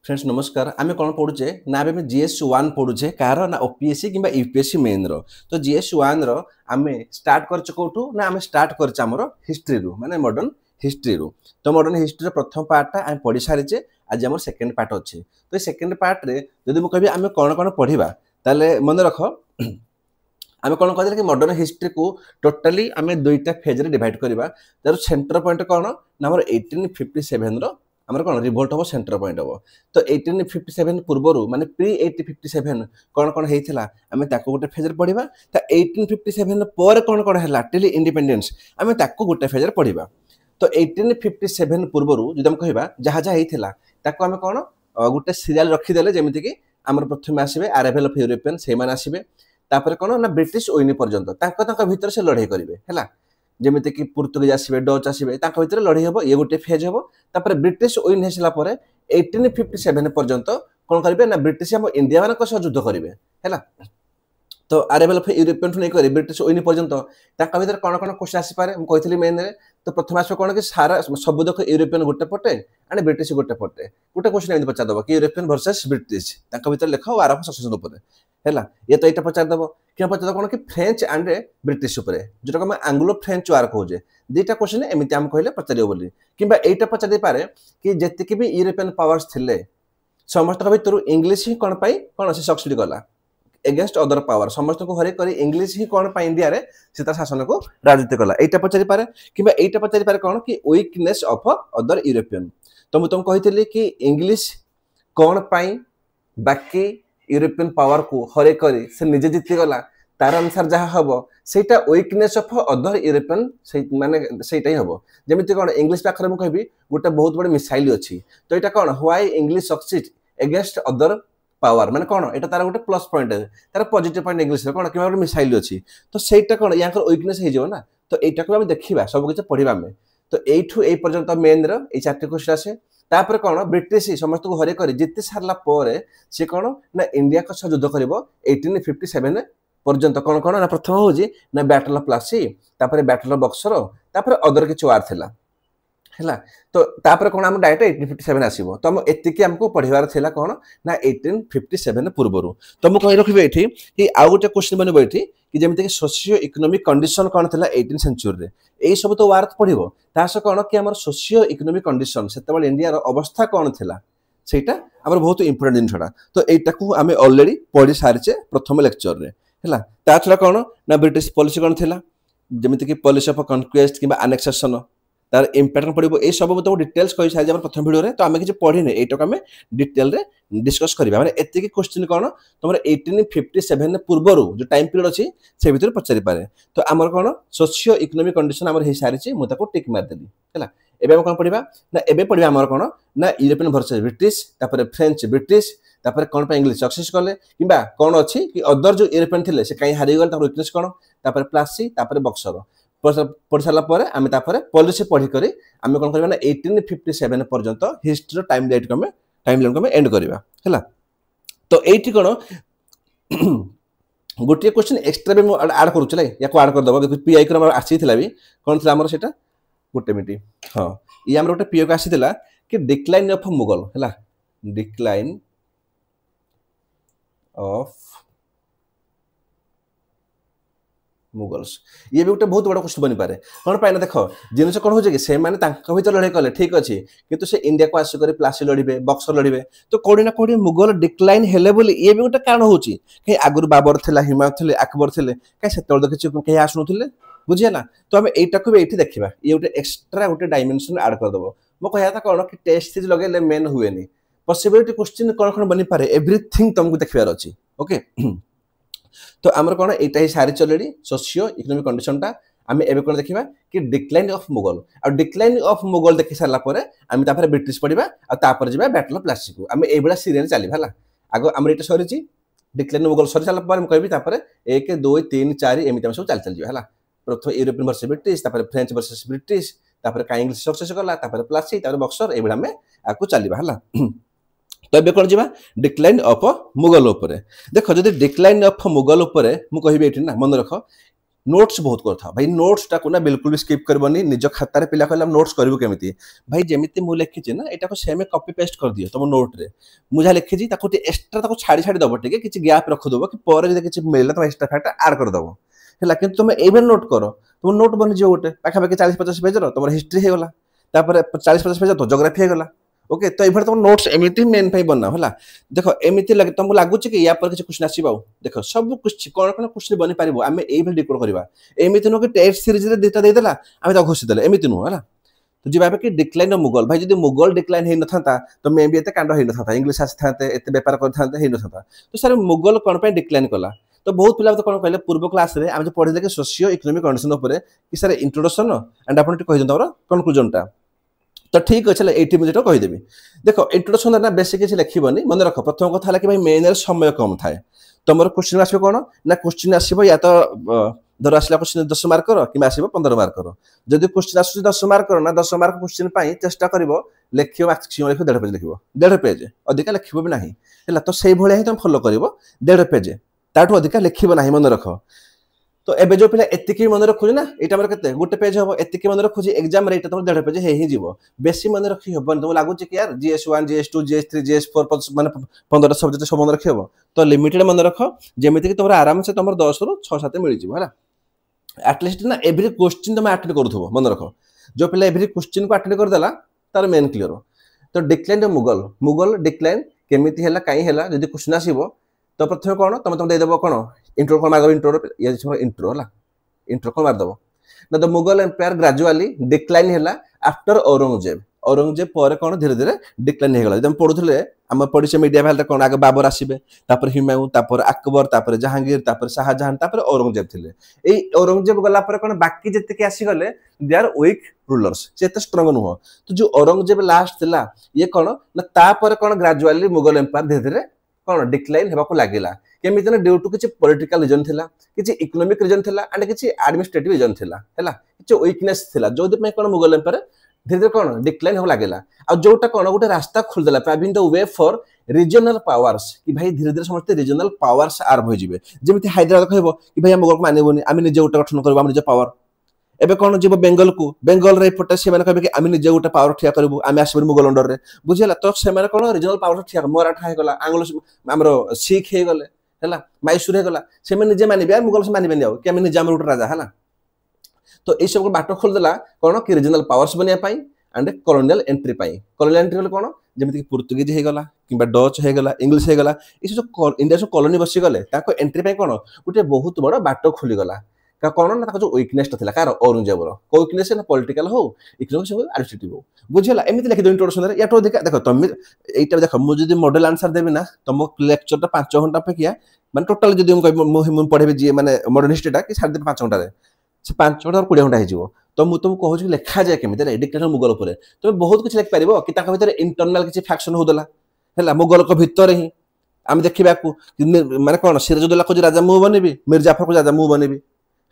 Friends नमस्कार आम कौन पढ़ुचे ना आम GS1 पढ़ुचे कार ना ओपीएससी कि यूपीएससी मेन तो GS1 आम स्टार्ट कर कौटू ना आम स्टार्ट कर हिस्ट्री रु माने मॉडर्न हिस्ट्री रु तो मॉडर्न हिस्ट्री प्रथम पार्टा आम पढ़ी सारीचे आज आम सेकेंड पार्ट अच्छे तो सेकेंड पार्ट रे जदि मुझे कह आम कौन कौन पढ़ा ताले मन रख आम कौन कहते कि मॉडर्न हिस्ट्री को टोटाली आम दुईटा फेज रे डिवाइड करवा तार सेंटर पॉइंट कौन ना 1857 आमर कौन रिवोल्ट हम सेंटर पॉइंट हम तो 1857 पूर्वर माने प्री 1857 कौन कौन होता आम गोटे फेज रे पढ़ा 1857 पर कौन कौन है टिल इंडिपेंडेंस आम गोटे फेज रे पढ़ा तो 1857 पूर्वर जो आम कह जहाँ जहाँ होता आम कौन गोटे सीरियल रखीदे जमीक आम प्रथम आसवे अराइवल ऑफ यूरोपियन से आसवे तापर कौन ना ब्रिटिश ओइन पर्यंत भीतर से लड़ाई करेंगे है जमीती कि पुर्तुगीज आसवे डच आसवे भीतर लड़ाई हम ये गोटे फेज हम तापर ब्रिटिश ओइन हो 1857 पर्यंत कौन करेंगे ना ब्रिटिश हम इंडिया मान युद्ध करेंगे है तो अराइवल ऑफ यूरोपियन नहीं ब्रिटिश ओइन पर्यंत भीतर कौन कौन क्वेश्चन आसपे मुझे कहती मेन तो प्रथम आस कौन कि सारा सब देख यूरोपियन गोटे पटे एंड ब्रिटिश गोटे पटे गोटे क्वेश्चन एमती पचारदेव कि यूरोपियन वर्सेस ब्रिटिश भीतर लेख आर सक्सेसन है ये तो यहाँ पचारदेव क्या पचार कौन कि फ्रेंच एंड ब्रिटिश जो आम आंग्लो फ्रेंच वार कहे दुईटा क्वेश्चन एमती आम कहले पचार बोली कि यहाँ पचार पारे कि जी भी यूरोपियन पावर्स थे समस्त भर इंग्लीश ही कौन कौन से सक्सीड कला एगेंस्ट अदर पावर समस्त को हरे करी इंग्लीश ही कौन इंडिया रे से शासन को राजनीति कला यहाँ पचारि पारे कि यहाँ पचारि पारे कौन कि वीकनेस ऑफ अदर यूरोपियन तो मुझे तुमको कही कि इंग्लीश कौन बाकी यूरोपियन पावर को हरे करी से निजे जीतीगला तार अनुसार जहाँ हम सेटा वीकनेस ऑफ अदर यूरोपियन माने सेटा ही हम जमी कौन इंग्लीश पाखे मुझे कहि गोटे बहुत बड़े मिसाइल अच्छी तो यहाँ कौन why English succeed against other power माने कौन एटा तार गोटे प्लस पॉइंट तार पॉजिटिव पॉइंट इंग्लिश रे कौन कि गोटे मिसाइल अच्छी तो सेटा कौन यहाँ वीकनेस हो ना तो यहाँ आम देखा सब किसी पढ़ा आम तो यू ए पर्यंत मेन रे चार्ट क्वेश्चन आसे तापर कौन ब्रिटिश समस्त को हरे कर जीति सारा पर सी कौन ना इंडिया का युद्ध कर 1857 पर्यंत कौन कौन ना प्रथम हूँ ना बैटल ऑफ प्लासी तापर बैटल ऑफ बक्सर तापर अदर किसी वार थिला है तो तापर कौन आम डायरेक्ट 1857 आसो तो एतिकी आमको पढ़ार था कौन ना 1857 पूर्वर तो मुझे कही रखी ये कि आउ गोटे क्वेश्चन बनब ये कि जमीक सोशियो इकोनॉमिक कंडीशन कौन था 18th सेंचुरी यही सब तो वार पढ़ो तास कौन कि आम सोशियो इकोनॉमिक कंडीशन से इंडिया अवस्था कौन था सेटा आम बहुत इंपोर्टेंट जिनसा तो यहाँ आम ऑलरेडी पढ़ी सारीचे प्रथम लेक्चर रे है ता छड़ा कौन ना ब्रिटिश पॉलिसी कौन था जमीक पॉलिसी ऑफ कन्क्वेस्ट कि आनेक्सेशन तार इम्पैक्ट पड़ो ये सब तो डिटेल्स कही सारी प्रथम वीडियो तो आम किसी पढ़ीने यहाँ आम डिटेल रे डिस्कस करवा माने एतिकी क्वेश्चन कौन तुम 1857 पूर्वर जो टाइम पीरियड अच्छी से भीतर पचारि पारे तो आमर कौन सोशियो इकोनॉमिक कंडीशन आमर हो सारी मुझे टिक मारदेली है एबे हम कौन पढ़ा ना एबे पढ़ा आमर कौन ना यूरोपियन वर्सेस ब्रिटिश तापर फ्रेंच ब्रिटिश तापर कौन इंग्लिश सक्सेस कले कि कौन अच्छी कि अदर जो यूरोपियन थे से कहीं हारीगले वीकनेस कौन तापर प्लासी तापर बक्सर पढ़ी सारा पर आम पॉलिसी पढ़िक आम कौन करवा 1857 पर्यंत हिस्ट्री टाइम लाइन को एंड करवा है तो ये कौन गोटे क्वेश्चन एक्सट्रा भी आड करूँ या आड करदेव देखो पीआई को आसी भी कौन थी आमर से गोटे मिनट हाँ ये आम गोटे पीओ को आसीला कि डिक्लाइन ऑफ मुगल है डिक्लाइन ऑफ मुगल्स ये भी गोटे बहुत बड़ा क्वेश्चन बनी पारे कौन पाए ना देख जिन कौन हो से भीतर लड़ाई कले ठीक अच्छे किंतु से इंडिया को आसिक प्लासी लड़े बक्सर लड़े तो कौड़ी ना कौड़ी मुगल डिक्लाइन हेले बोली ये भी गोटे कारण हो कहीं आगुरी बाबर थे हिमायत थे अकबर थे कहीं से देखिए कहीं आसुन बुझे ना तो आम यू भी ये देखा ये गोटे एक्सट्रा गोटे डायमेंशन आड करदेव मो कह कौन कि टेस्ट सीरीज लगे मेन हुए पॉसिबिलिटी क्वेश्चन कौन कौन बनी पारे एवरीथिंग तुमको देखार अच्छी ओके तो आमर कौन यहाँ ही सारी ऑलरेडी सोशियो इकोनॉमिक कंडीशन टा आम एवं कौन देखा कि डिक्लाइन ऑफ मुगल और डिक्लाइन ऑफ मुगल देखी सारा पर आम ब्रिटिश पढ़ा और जा बैटल ऑफ प्लासी को आम ये सीरियल चलवा है आग आम ये सरी डिक्लाइन मुगल सरी सारा पर कहि 1 2 3 4 एमती सब चल है प्रथम European versus British French versus British कहीं इंग्लिश सक्सेस कला प्लासी बक्सर ये आम आपको चलवा है तो ये कौन जा डिक्लाइन ऑफ मुगल देख जब डिक्लाइन ऑफ मुगल मुझे कहि ना मन रख नोट्स बहुत करथा भाई नोट्स टाको ना बिल्कुल भी स्किप करबनी निज खातार पिला कहला नोट्स करबो केमिति भाई जेमिति मु लिखिछि ना एटा को सेम कॉपी पेस्ट कर दियो तुम नोट रे मु जा लिखिछि ताको एक्स्ट्रा ताको छाड़ी छाड़ी दबो ठीक है किछि गैप रख दबो कि पर जे किछि मिलला तुम एक्स्ट्रा फैक्ट ऐड कर दबो हैला किंतु तुम एबे नोट करो तुम नोट बनि जो गोटे पाखा पाखी 40-50 पेज रो तुम हिस्ट्री हे गला तापर 40-50 पेज तो ज्योग्राफी हे गला ओके तो एभर तुम नोट्स एमिति मेन पे बना होला देखो एमिति लगे तुमको लागु कि या पर किछि क्वेश्चन आसीबा देखो सब कुछ कोन कोन क्वेश्चन बनि पारिबो आमे एई भल डिकोड करबा एमिति नो कि टेस्ट सीरीज रे देता दे देला आमे तो घोषित देले एमिति नो होला तो जी भाबे कि डिक्लाइन ऑफ मुगल भाई जदी मुगल डिक्लाइन हे न थाता तो मे भी एते कांड हे न थाता इंग्लिश आस थाते एते व्यापार कर थाते हे न थाता तो सर मुगल कोन पे डिक्लाइन कला तो बहुत पिला तो कोन कहले पूर्व क्लास रे आमे जो पढिले कि सोशियो इकोनॉमिक कंडीशन ऊपर कि सर इंट्रोडक्शन एंड आपण कहि दंत हमर कंक्लूजन टा तो ठीक अच्छे ये मुझे कहीदेवी देखो इंट्रोडक्शन ना बेस किसी लिखबनी मन रख प्रथम कथा कि भाई मेन समय कम थाए तुम क्वेश्चन आसो कौन ना क्वेश्चन आसो या तो धर आसला क्वेश्चन 10 मार्क कि आसो 15 मार्क जदि क्वेश्चन आस 10 मार्क ना 10 मार्क क्वेश्चन चेष्टा कर लिख मैक्सिमम लिख 1.5 पेज लिख 1.5 पेज अधिका लिख भी ना तो से भाया ही तुम फॉलो कर 1.5 पेज ताठू अधिका लिख ना मन रख तो एबे जो पिला एतिकी मन रखुजी ना एटा हमर केते गुटे पेज हबो एतिकी मन रखुजी एग्जाम रे एटा तुम 1.5 पेज हे ही जीवो बेसी मन रखी हबन तुम लागु कि यार GS1 GS2 GS3 GS4 माने 15 सब्जेक्ट सब मन रखी हबो तो लिमिटेड मन रख जेमिति कि तुमरा आराम से तुमर 10 रु 6 7 मिल जीवो हला एटलीस्ट ना एवरी क्वेश्चन तुम अटेंड करथबो मन रख जो पिला एवरी क्वेश्चन को अटेंड कर देला तार मेन क्लियर तो डिक्लाइन ऑफ मुगल डिक्लाइन केमिति हैला काई हैला जदी क्वेश्चन आसीबो तो प्रथम कौन तुम दे देव कौन इंट्रो कौन मार इंट्रो ये इंट्रो है इंट्रो कौन मारदेव ना the Mughal empire gradually decline है आफ्टर औरंगजेब पर कौन धीरे धीरे डिक्लाइन हो गला पढ़ुले आम पढ़े मीडिया भाल कौन आगे बाबर आसबे हुमायूं अकबर जहांगीर शाहजहां औरंगजेब थे औरंगजेब गला कौन बाकी जितके आसीगले दे आर वीक रूलर्स से स्ट्रंग नुह तो जो औरंगजेब लास्ट था ये कौन ना कौन ग्रेजुअली मुगल एम्पायर धीरे धीरे कौन डिक्लाइन हेबाको लागिला केमिति ना ड्यू टू किछि पॉलिटिकल रीजन थिला किछि इकोनॉमिक रीजन थिला एंड किछि एडमिनिस्ट्रेटिव रीजन थिला हैला किछि वीकनेस थिला जो दे कौन मुगल एम्पायर धीरे धीरे कौन डिक्लाइन हो लागिला आ जोटा कौन गोटे रास्ता खोल देला paving the way for regional powers कि भाई धीरे धीरे समस्त रीजनल पावर्स आरंभ हो जिवे जेमिति हैदराबाद कहबो कि भाई मुगल को मानेबोनी आमे निजे गोटे गठन करबो आमे निजे पावर एबे कौन जीव बेंगल रे पटे से माने कहबे कि आमे निजे गोटे पावर ठिया करबो आमे आसबे मुगल अंडर रे बुझिला तो से माने कौन रीजनल पावर ठिया मराठा हे गला आंग्लो हमरो सिख हे गले हैला मैसूर हे गला से माने निजे मानिबे मुगल से मानिबे नि कि आमे निजे हमर गोटे राजा हैला तो ए सब बाटो खोल देला कौन कि रीजनल पावर्स बनिया पाई एंड कॉलोनियल एंट्री पाई कॉलोनियल एंट्री कौन जेमिति कि पुर्तगाीज हे गला किबा डच हे गला इंग्लिश हे गला ई जो इंडिया जो कॉलोनी बसी गले ताको एंट्री पाई कौन गोटे बहुत बड़ बाटो खोली गला का कौन ना जो वीकनेस था कार औरंगजेबर को वीकनेस ना पॉलिटिकल हो इकोनॉमिक्स हो एडमिनिस्ट्रेटिव हो बुझिला एमिति लिखि दो इंट्रोडक्शन रे याटो देखो तुम एटा देखो मु जदी मॉडल आंसर देबी ना तुम लेक्चर टा 5 घंटा पेकिया माने टोटल जदी मु पढेबे जे माने मॉडर्न हिस्ट्री टा कि 5.5 घंटा रे से 5 घंटा और 20 घंटा हिजिवो तो मु तुम कहू लेखा जाए केमिति रे डिक्टेशन मुगल ऊपर तुम बहुत कुछ लिख पारिबो कि ताका भीतर इंटरनल किछि फैक्शन हो देला हैला मुगल को भीतर ही आम देखिबा को माने कोन सिराजुद्दौला को राजा मु बनेबी मीर जाफर को राजा मु बनेबी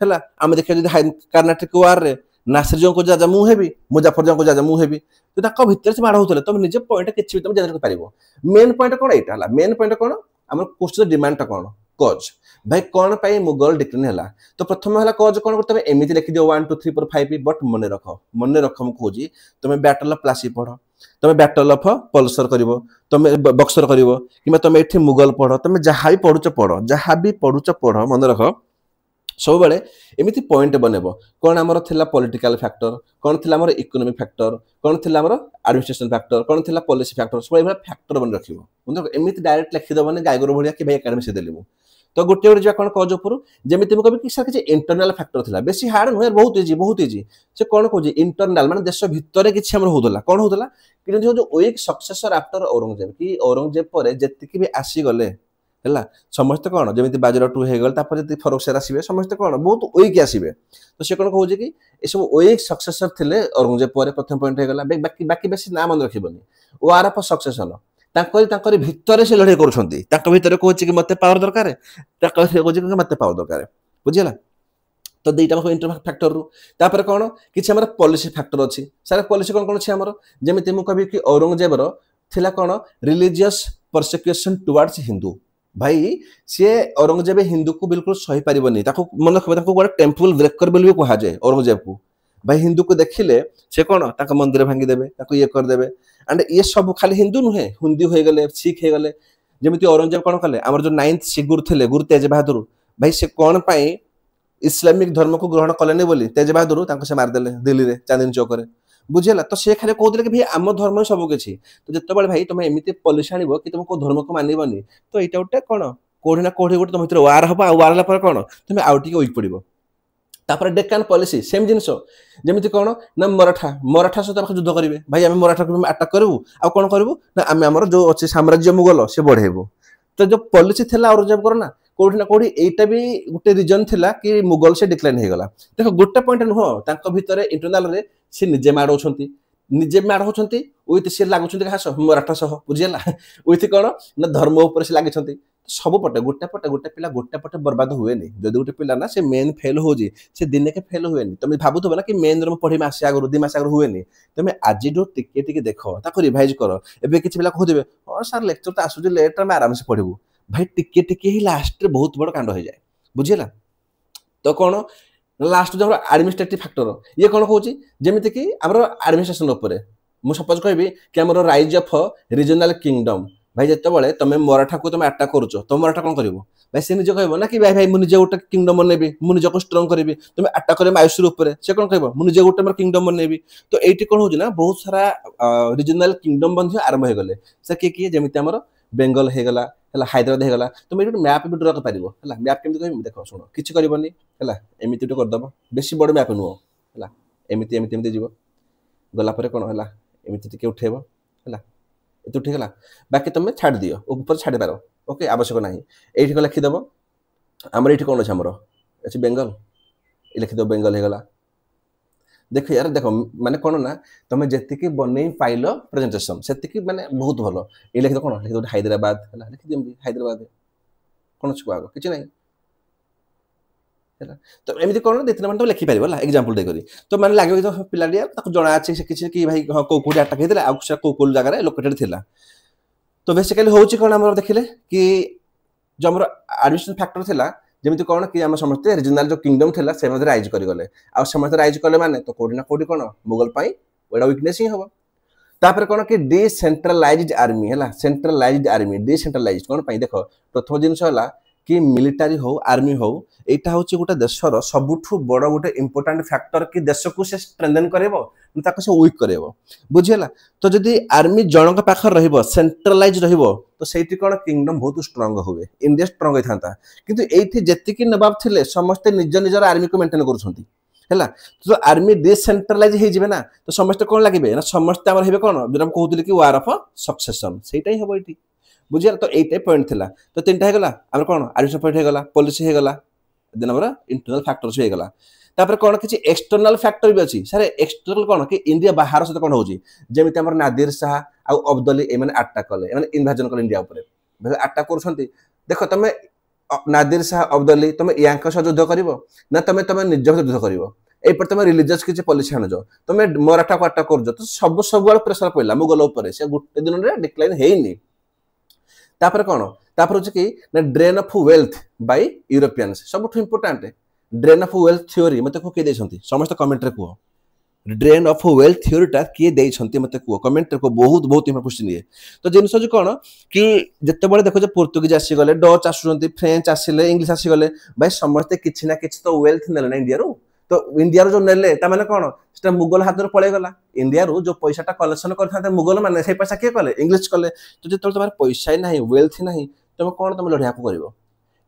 हैला आम देखिबा जदी कर्नाटक वार रे नासिर जो को राजा मु हेबी मुजफ्फर जो को राजा मु हेबी तो ताका भीतर से माड़ होतले तुम निजे पॉइंट किछि भी तुम जनरेट पारिबो मेन पॉइंट कोन एटा हला मेन पॉइंट कोन हमर क्वेश्चन डिमांड टा कोन कॉज भाई कौन पाई मुगल डिक्लाइन हैला तो प्रथम हैला कॉज कोन करतबे एमिति लिखि दियो 1 2 3 4 5 बट मने रख हम कहूजी तुम बैटल ऑफ प्लासी पढ़ तुम बैटल ऑफ पल्सर करिवो तुम बक्सर करिवो किबा तुम एठी मुगल पढ़ तुम जहां भी पढुच पढ़ मन रख सब बेले एमिति पॉइंट बनेबो कोन हमर थिला पॉलिटिकल फैक्टर कोन थिला हमर इकोनॉमिक फैक्टर कोन थिला हमर एडमिनिस्ट्रेशन फैक्टर कोन थिला पॉलिसी फैक्टर सब एबा फैक्टर बन रखिबो मन एमिति डायरेक्ट लिखि दबने गायगर भलिया कि भाई एकेडमी से देलिबो तो गोटे गोटे जा कोन कज ऊपर जेमिति म कबि कि सर कि इंटरनल फैक्टर थिला बेसी हार्ड नय बहुत इजी से कोन कहू इंटरनल माने देश भितरे किछि हमर होदला कोन होदला कि जो वीक सक्सेसर आफ्टर औरंगजेब कि औरंगजेब परे जति भी आसी गले हैला समस्त कोन जेमिति बाजीराव टू हे गल तापर जति फरुखशेर आसीबे समस्त कोन बहुत वीक आसीबे तो से कोन कहू कि ए सब वीक सक्सेसर थिले औरंगजेब परे प्रथम पॉइंट हे गला बाकी बेसी नाम मन रखिबनी ओ आर ऑफ सक्सेसन तांकर भितर से लड़ाई करूछंती तांको भितर कहूची कि मते पावर दरकार तांको कहूची कि मते पावर दरकार बुझिला तो दुईटा इंटर फैक्टर रु तापर कोन किछि हमर पॉलिसी फैक्टर अछि सारे पॉलिसी कोन कोन अछि हमर जेमिति मु कहबी कि औरंगजेब रो थिला कोन रिलीजियस परसिक्यूशन टुवर्ड्स हिंदू भाई सी औरंगजेब हिंदू को बिल्कुल सही पारिबनी मन रखिए गोटे टेम्पल ब्रेकर भी कह जाए औरंगजेब को भाई हिंदू को देखिले से कौन मंदिर भांगीदेवे ये करदे एंड ये सब खाली हिंदू नुहे हिंदू हो गले सिख हो गले जमी औरंगजेब कौन कले आम जो 9th सिख थे गुरु तेज बहादुर भाई से कौन पाई इस्लामिक धर्म को ग्रहण कले बोली तेज बहादुर से मारदेले दिल्ली में चांदनी चौक में बुझेगा तो सी खाली कहते कि भाई आम धर्म ही सब किसी तो जिते भाई तुम एमती पॉलिसी आण कि तुम को धर्म को मानबनी तो यहाँ गोटे कौन कौटी ना कौटी गोटे तुम भर वार हम आ वार है कौन तुम आउ टे वीक पड़ो तापर डेकान पॉलिसी सेम जिनस जमी कौन ना मराठा सहित युद्ध करेंगे भाई आम मराठा को आटाक करूँ आ कौन करूँ ना आम आम जो अच्छे साम्राज्य मुगल से बढ़ेबू तो जो पॉलिसी थी औरंगजेब कर ना कौटी ना कौटी एटा भी गोटे रिजन थिला कि मुगल से डिक्लाइन हो गला देख गोटे पॉइंट नुह भितर इंटरनाल रे सी निजे माड़ होती निजे माड़ होती उइथ सी लगुच घास मराठा सह बुझीगला उइथ कौन ना धर्म उपर से लगी सब पटे गोटे पिला गोटे पटे बर्बाद हुए जदि गोटे पिला ना से मेन फेल हो से दिन के फेल हुए तुम भावुव ना कि मेन रो पढ़ी मासे आगु 2 मास आगु हुए तुम आज जो टिके देख ताको रिवाइज कर एबे किछि पिला कहथिबे हां सर लेक्चर तो आसुजी लेट में आराम से पढ़िबू भाई टिके ही लास्ट रे बहुत बड़ कांड हो जाए बुझीला तो कौन लास्ट जो एडमिनिस्ट्रेटिव फैक्टर ये कौन कहूँ जमीती कि आम एडमिनिस्ट्रेशन मुझे सपोज कहबी कि आम राइज ऑफ रीजनल किंगडम भाई जिते तुम मराठा को तुम अटैक करुच तुम मराठा कौन कर भाई सी निजे कह ना कि भाई भाई मुझे गोटे किंगडम बनैबी मुझे को स्ट्रंग करी तुम अटैक कर मायूसर उपर से कौन कह मुझे गोटे मोर किंगडम बनैबी तो ये कौन हो बहुत सारा रीजनल किंगडम आरंभ हो गले से किए जमी आम बेंगल होगला हैदराबाद होगला तुम ये मैप भी ड्र कर मैप केमी कह देख शुण किसी करनी एमती गोटे करदेव बेसी बड़ मैप नुह एमती एमती एमती जीव गलापर कौन है एमती टे उठेब है ये उठीगला बाकी तुम छाड़ दियो ऊपर छाड़ पार ओके आवश्यक ना ये लिखिदेव आमर ये कौन अच्छे आमर अच्छे बेंगल ये लिखिदेव बेंगल होगला देख यार देख माने कौन ना तुम जी बन पाइल प्रेजेंटेशन से माने बहुत भल ये लिखिद कौन लिखिद हैदराबाद है लिखिदी हैदराबाद कौन अच्छे आग कि ना तो एमती कौन 2-3 मिनट लिखिपार एक्जामपल देकर तो मैंने लगे तो पिला जना अच्छे किसी कि भाई हाँ कौ कौटी आटाक होता कौ कौ जगह लोकेटेड थिला तो बेसिकली हूँ कौन आम देखिले कि जो आम एडमिनिस्ट्रेशन फैक्टर थिला जमी कौन कि आम समस्ते रिजनल जो किंगडम थिला से राइज करगले आ समस्त राइज कले माने तो कौटी ना कौटी कौन मुगल एटा वीकनेस ही हम तापर कौन कि डिसेंट्रलाइज्ड आर्मी है सेंट्रलाइज्ड आर्मी डिसेंट्रलाइज्ड कौन देख प्रथम जिनस है कि मिलिटारी हो आर्मी हो यहाँ हूँ गोटे देशर सबुठू बड़ गोटे इंपोर्टाट फैक्टर कि देश को से स्ट्रेंथन करेबो से वीक करेबो बुझीगला तो जदि आर्मी जनक पाखर रहिबो सेंट्रलाइज रहिबो तो सेठी कौन किंगडम बहुत स्ट्रांग हुए इंडिया स्ट्रांग होता किंतु एठी जेतिकी नवाब थिले समस्ते निज निजर आर्मी को मेंटेन करुछंती है तो आर्मी डिसेंट्रलाइज हो ना तो समस्ते कौन लगे ना समस्ते आम कौन जो कहते कि वार ऑफ सक्सेसन से हम ये बुझे तो यही पॉइंट थिला तो 3टा होगला आम कौन एडमिनिस्ट्रेशन पॉइंट होगला पॉलिसी होगला देन आम इंटरनल फैक्टर्स होगला तापर कौन किसी एक्सटर्नल फैक्टर भी अच्छी सर एक्सटर्नल कौन कि इंडिया बाहर सहित कौन होची जेमिति हमर नादिर शाह आ अब्दाली ए माने अटैक कले माने इन्वेजन कले इंडिया ऊपर अटैक करछंती देखो तमे नादिर शाह अब्दाली तमे यांका सह युद्ध करिवो ना तमे तमे निज युद्ध करिवो ए पर तमे रिलीजियस किसी पॉलिसी आनजो तमे मराठा को अटैक करजो तो सब प्रेशर पड़ला मुगल ऊपर से गोटे दिन रे डिक्लाइन हेइनी तापर कौन तापर हो कि drain of wealth by Europeans सब important drain of wealth theory मत किए देते समस्त कमेंट रे कह ड्रेन ऑफ वेल्थ थ्योरीटा किए देते मत कह कमेंट को बहुत बहुत क्वेश्चन ये तो जिनस जो कौन कि जिते देखो पोर्तुगीज आसीगले डच आसुँच फ्रेंच आसिले इंग्लिश आसीगले भाई समस्ते किसी ना किसी तो वेल्थ ने इंडिया तो इंडिया जो नेले तामाने कौन से मुगल हाथ में पलैगला इंडिया जो पैसाटा कलेक्शन करते मुगल मैंने से पैसा किए कले इंग्लिश कले तो जो तुम पैसा ही ना वेल्थ ना तुम कौन तुम लड़िया को कर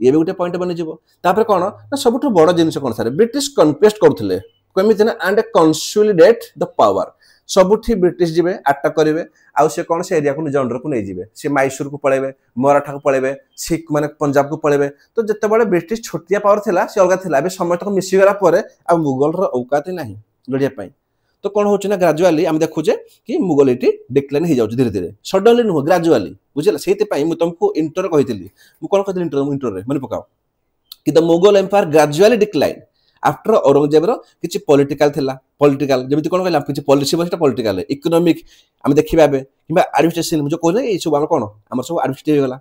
ये भी गोटे पॉइंट बनीज कौन ना सब बड़ जिन कौन सारे ब्रिटिश कन्क्वेस्ट करते कमी ना एंड कंसोलिडेट द पावर सबुठी ब्रिटिश जीवे अटैक करेंगे आउ से कौन से एरिया को निज अंडर को नहीं जीवे सी मैसूर को पलैबे मराठा को पलैबे सिख माने पंजाब को पलैबे तो जिते बड़े ब्रिटिश छोटिया पावर थिला से अलग थिला समस्त को मिसीगला आ मुगल औकात नहीं लड़िया तो कौन हो ग्राजुआली आम देखुचे कि मुगल ये डिक्लाइन हो जाए धीरे धीरे सडनली नुह ग्राजुआली बुझे से तुमको इंटर कही कौन कहती इंटर मन पकाओ कि the Mughal empire gradually decline after Aurangzeb किसी पॉलिटिकल थिला पॉलिटिकल जमी कौन कहला किसी पॉलिसी बस पॉलिटिकल इकोनॉमिक आम देखा कि एडमिनिस्ट्रेशन जो कहले ये सब आम कौन आम सब एडमिनिस्ट्रेटिव होगा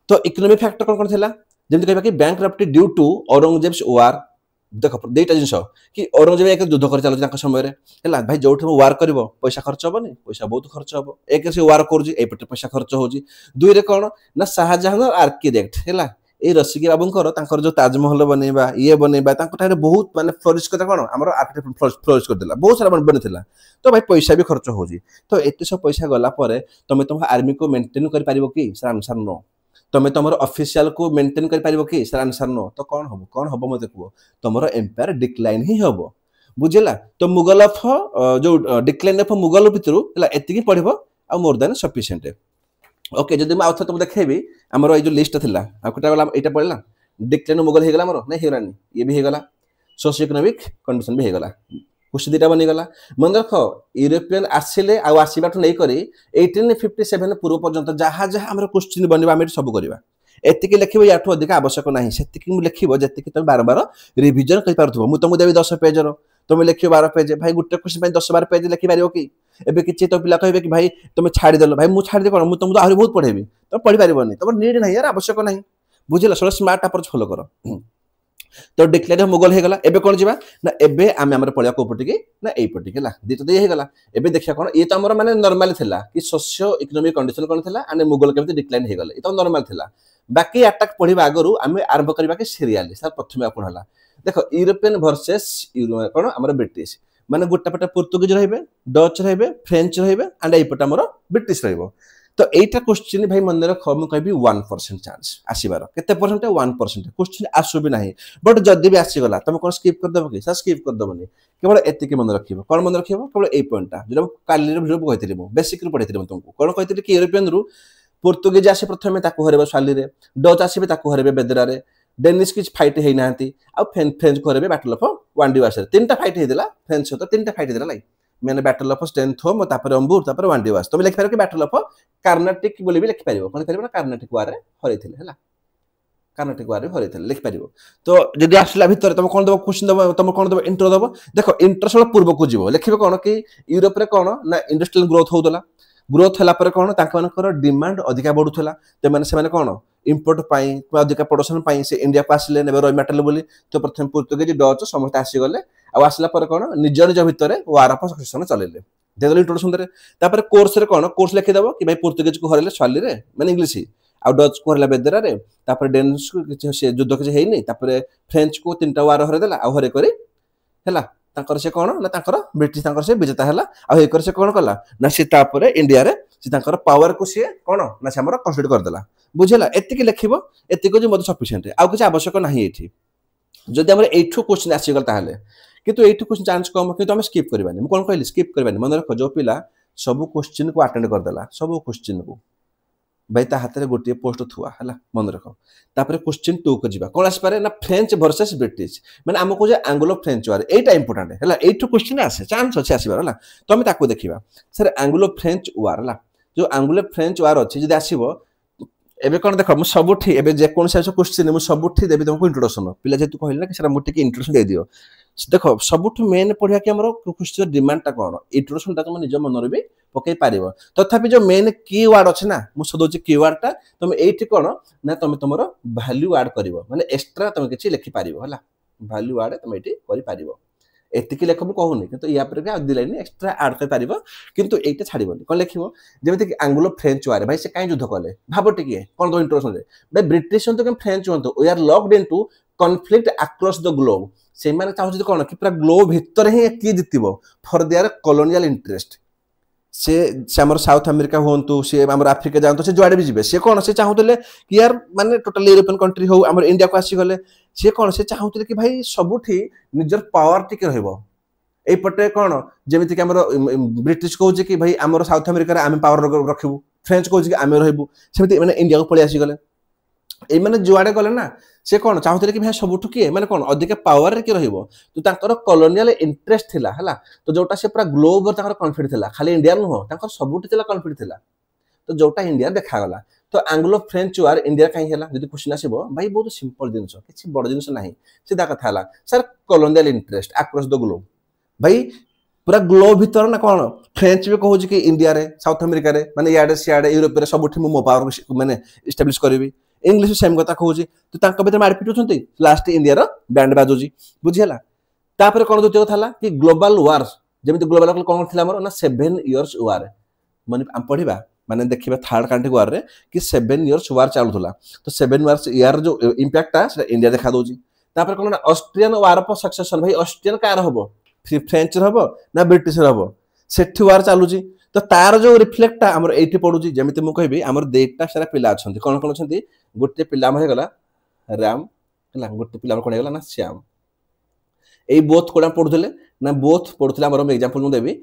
तो इकोनॉमिक फैक्टर कौन कौन थिला जेमति कहबा कि बैंकरप्टी ड्यू टू औरंगजेब्स वार देख दुईटा जिनस कि औरंगजेब एक युद्ध कर चलुछ तांका समय रे हला भाई जोठ वार करबो पैसा खर्च होबनी पैसा बहुत खर्च होबो एक से वार करजी ए पटे पैसा खर्च होजी दुई रे कोन ना शाहजहां आर्किटेक्ट हला ए रसिकी बाबूंकर तांकर जो ताजमहल बनेबा ये बनेबा तांको ठारे बहुत माने फ्लोरिश करता कोन हमर आर्किटेक्ट फ्लोरिश कर देला बहुत सारा बनेथिला तो भाई पैसा भी खर्च होजी तो एते सब पैसा गला परे तमे तुम आर्मी को मेंटेन कर पारिबो कि सर आंसर नो तमे तुम ऑफिशियल को मेंटेन कर पारिबो कि सर आंसर नो तो कौन हबो मते को तुमरो एम्पायर डिक्लाइन ही हबो बुझिला तो मुगल ऑफ जो डिक्लाइन ऑफ मुगल भितरु हला एतिकी पढिबो आ मोर देन सफिशिएंट ओके जदि मैं आउथ तुम देखेबी हमरो ए जो लिस्ट थिला आ कोटा वाला एटा पड़ला डिक्लाइन मुगल हे गला हमरो नै हेरानी ये भी हे गला सोशियो इकोनॉमिक कंडीशन भी हे गला कुछ दिटा बनी गला मन रख यूरोपियन आसिले आ आसीबाटू नै करी 1857 पूर्व पर्यंत जहा जहा हमरो क्वेश्चन बनिबा हम सब करबा एतिकी लिखिबो याठू अधिक आवश्यक नाही सेतिकी मु लिखिबो जेतिकी तुम बार बार रिवीजन करि पारथबो मु तुमु देबी 10 पेज रो तुम लिखियो 12 पेज भाई गुटे क्वेश्चन पे 10 12 पेज लिखि पारियो कि एबे किछि तो पिला कहबे कि भाई तुम छाड़ी देलो भाई मु छाड़ी दे कोन मु तुम तो आहुरी बहुत पढेबी तो पढि पारिबोनी तुम नीड नाही यार आवश्यक नाही बुझिला सोला स्मार्ट अप्रोच फॉलो करो तो डिक्लेयर मुगल हे गला एबे कोन जिबा ना एबे आमे हमर पळिया कोपटी के ना एई पटी केला दितो दे हे गला एबे देखिया कोन ये तो हमर माने नॉर्मल थिला कि सोशियो इकोनॉमिक कंडीशन कोन थिला आने मुगल केमते डिक्लाइन हे गला ये तो नॉर्मल थिला बाकी अटैक पढिबा आगरु आमे आरंभ करबा के सीरियली सर प्रथमे आपण हला देखो यूरोपियन वर्सेस कोन हमर ब्रिटिश माने गुट्टा पटा पोर्तुगीज रहिबे डच रहिबे फ्रेंच रहिबे एंड एई पटा हमर ब्रिटिश रहिबो तो एटा क्वेश्चन भाई मन रख हम कहबी 1% चांस आसीबार केते परसेंट 1% क्वेश्चन आसु भी नाही बट जदी भी आसी गला तुम कोन स्किप कर देबो कि सर स्किप कर देबोनी केवल एतिके मन रखिबो कोन मन रखिबो केवल ए पॉइंटटा जो काली रे वीडियो कहतिली मु बेसिक रू पढैतिली तुमको कोन कहतिली कि यूरोपियन रू पोर्तुगीज आसी प्रथमे ताको हरेबो स्वाली रे डच आसीबे ताको हरेबे बेदरा रे डेनिश किछ फाइट हेइ नांती आ फ्रेंच को हरेबे बैटल ऑफ वांडीवास रे तीनटा फाइट हेदिला फ्रेंच तो तीनटा फाइट हेदिला लाइक मैंने बैटल ऑफ स्टेनथोम तापर अंबुर तापर वांडीवास तुम लिख पारो कि बैटल ऑफ कार्नाटिक बोली भी लिख पारिबो कोन पारिबो ना कार्नाटिक वार रे हरैथिले हला कार्नाटिक वार रे हरैथिले लिख पारिबो तो जदि आसला भीतर तुम कोन दबो क्वेश्चन दबो तुम कोन दबो इंट्रो दबो देखो इंट्रो सब पूर्व को जीवो लिखिबे कोन कि यूरोप रे कोन ना इंडस्ट्रियल ग्रोथ होतला ग्रोथ हला पर कोन तांका मानकर डिमांड अधिका बढ़ुथला ते माने से माने कोन इंपोर्ट पाई अधिका प्रोडक्शन पाई से इंडिया को आसले नेबे रॉ मेटल बोली तो प्रथम पोर्तुगीज डच समस्त आसी गले आ आसला पर कोन निज निज भितर वार ऑफ सक्सेशन चलेले देदली इंट्रोडक्शन दरे तापर कोर्स रे कोन कोर्स लिखि दबो कि भाई पोर्तुगीज को हरेले स्वाली रे माने इंग्लिश आ डच को हरेला बेदरा रे तापर डेनिश को किछ से युद्ध किछ हेइ नै तापर फ्रेंच को तीनटा वार हरे देला आ हरे करी हला तांकर से कोन ना तांकर ब्रिटिश तांकर से विजेता हला आ हे कर से कोन कला ना से तापर इंडिया रे से तांकर पावर को से कोन ना से हमर कंसीडर कर देला बुझेला एतिके लिखिबो एतिको जे मद सफिशिएंट आ किछ आवश्यक नाही एठी जदि हमर एठो क्वेश्चन आसी गल ताहले किंतु एठो क्वेश्चन चांस कम किंतु हम स्किप करबानी म कोन कहली स्किप करबानी मन रख जो पिला सब क्वेश्चन को अटेंड कर देला सब क्वेश्चन को भाई ता हाथ रे गोटे पोस्ट थुआ हला मन रख तापर क्वेश्चन 2 को जीवा कोन आसी पारे ना फ्रेंच वर्सेस ब्रिटिश माने हमको जे एंग्लो फ्रेंच वार एटा इंपोर्टेंट हला एठो क्वेश्चन आसे चांस अछि आसीबार हला तो हम ताको देखिबा सर एंग्लो फ्रेंच वार हला जो एंग्लो फ्रेंच वार अछि जदि आसीबो एबे कोन देखो मु सबुठी एबे जे कोन से क्वेश्चन मु सबुठी देबी तुमको इंट्रोडक्शन पिला जे तू कहले ना कि सर मुठी के इंट्रोडक्शन दे दियो देखो सबुठ मेन पढ़िया कि हमरो क्वेश्चन डिमांड ता कोन इंट्रोडक्शन ता तुम निज मन रे भी पकई पारिबो तथापि जो मेन कीवर्ड अछि ना मु सदोची कीवर्ड ता तुम एठी कोन ना तुम तमरो वैल्यू ऐड करिवो माने एक्स्ट्रा तुम किछि लिखि पारिबो हला वैल्यू ऐड तुम एठी करि पारिबो एतिकी लेख मु कहूनी किंतु या पर के दिलाइनी एक्स्ट्रा ऐड कर पारिबो किंतु एटा छाड़िबोनी कोन लिखिबो जेमति कि एंग्लो फ्रेंच वार भाई से काई युद्ध कले भाबो टिके कोन दो इंट्रोडक्शन दे भाई ब्रिटिश हंतो कि फ्रेंच हंतो we are locked into conflict across the globe से माने चाहू कोन कि पूरा ग्लोब भीतर ही की जितिबो फॉर देयर कॉलोनियल इंटरेस्ट से हमर साउथ अमेरिका होंतु से हमर अफ्रीका जानतो से जोआडे भी जिबे से कोन से चाहूतले कि यार माने टोटल यूरोपियन कंट्री हो हमर इंडिया को आसी गले से कोन से चाहूतले कि भाई सबुठी निजर पावर टिके रहइबो ए पटे कोन जेमिति कि हमर ब्रिटिश कहू जे कि भाई हमर साउथ अमेरिका रे आमे पावर रखिबु फ्रेंच कहू जे कि आमे रहइबु सेमिति माने इंडिया को पळि आसी गले ए माने जोआडे गले ना से कोन चाहूतले कि भाई सबुठु किए माने कोन अधिक पावर रे कि रहइबो तो तांकर कॉलोनियल इंटरेस्ट थिला हला तो जोटा से पूरा ग्लोब पर तांकर कॉन्फिडेंस थिला खाली इंडिया न हो तांकर सबुठु थिला कॉन्फिडेंस थिला तो जोटा इंडिया देखा गला तो एंग्लो फ्रेंच वार इंडिया काई हला जदी क्वेश्चन आसीबो भाई बहुत सिंपल जिंस किछि बड़ जिंस नाही सीधा कथा हला sir colonial interest across the globe भाई पूरा ग्लोब भीतर ना कोन फ्रेंच भी कहू कि इंडिया रे साउथ अमेरिका रे माने याडे सियाडे यूरोप रे सबुठी मो पावर माने एस्टैब्लिश करबी इंग्लिश सेम कथा कहूँ तो तांको भीतर मारपिट होछंती लास्ट इंडिया रो बैंड बाजुजी बुझिला तापर कोन द्वितीय कथा हला कि ग्लोबल वार जेमिति ग्लोबल वार कोन थिला हमर ना 7 इयर्स वार माने हम पढिबा माने देखिबा थर्ड कंट्री वार रे कि 7 इयर्स वार चालुथला तो 7 इयर्स यार जो इंपैक्ट ता सेटा इंडिया देखा दोजी तापर कोन ना ऑस्ट्रियन वार ऑफ सक्सेशन भाई ऑस्ट्रियन कार हबो फ्रेंच हबो ना ब्रिटिश हबो सेठी वार चालुजी तो तार जो रिफ्लेक्ट हमर एठी पडुजी जेमिति मु कहबी हमर देटा सारा पिला अछंती कोन कोन अछंती गोटे पिला हमर गला राम हला गोटे पिला हमर कोन गला ना श्याम ए बोथ कोडा पडुथले ना बोथ पडुथले हमर एग्जांपल मु देबी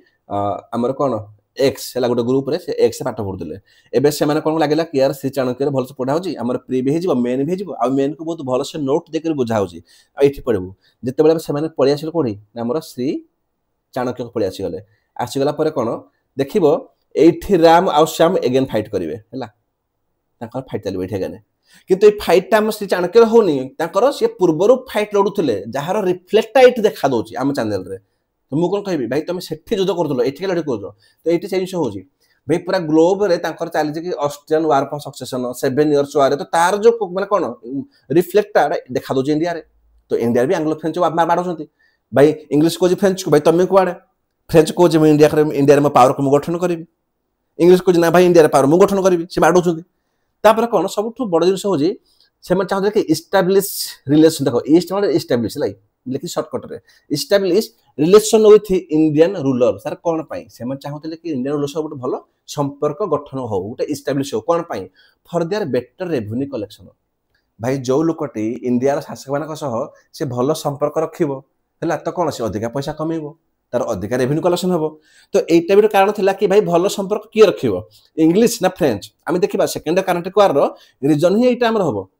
हमर कोन एक्स हला गोटे ग्रुप रे से एक्स पाठ पडुथले एबे से माने कोन लागला कि यार श्री चाणक्य भल से पढा होजी हमर प्री भी हेजिबो मेन भी हेजिबो आ मेन को बहुत भल से नोट देकर बुझा होजी आ एठी पढबो जते बेले से माने पळि आसिल कोडी ना हमर श्री चाणक्य को पळि आसी गले आसी गला परे कोन देखिबो एठी राम आ श्याम अगेन फाइट करिवे हला ताकर फाइट चलिबो एठी गने किंतु ए फाइट टा हम श्री चाणक्य होनी ताकर से पूर्वरु फाइट लडुथले जहार रिफ्लेक्ट एठी देखा दोची हम चैनल रे तो मु कोन कहबी भाई तुम सेठी युद्ध करथलो एठी के लड़ी करजो तो एठी से जिंस होजी भाई पूरा ग्लोब रे ताकर चाली जे कि Austrian war for succession 7 years war तो तार जो माने कोन रिफ्लेक्ट देखा दोची इंडिया रे तो इंडिया भी एंग्लो फ्रेंच मार छथि भाई इंग्लिश को जे फ्रेंच को भाई तुम को आडे फ्रेंच को जे इंडिया में पावर को गठन करिवि इंग्लिश को ना भाई इंडिया रे पावर मु गठन करिवि से बाडो छथि तापर कोन सबठु बड़ जिंस होजी से मन चाहते कि एस्टैब्लिश रिलेशन देखो ईस्ट माने एस्टैब्लिश लाइक लेकिन शॉर्टकट रे establish relation with Indian rulers कोन पई से मन चाहते कि इंडियन रूलर सब भलो संपर्क गठन हो गोटे एस्टैब्लिश हो कोन पई for their better revenue collection भाई जो लोकटी इंडिया रा शासक मानक सह से भलो संपर्क रखिबो हला तो कोन से अधिका पैसा कमेइबो तार अधिका रेवेन्यू कलेक्शन हबो तो एटा भी कारण थिला कि भाई भलो संपर्क किए रखिबो इंग्लिश ना फ्रेंच आमे देखिबा सेकंड कर्नाटक वार रो रीजन ही एटा हमर हबो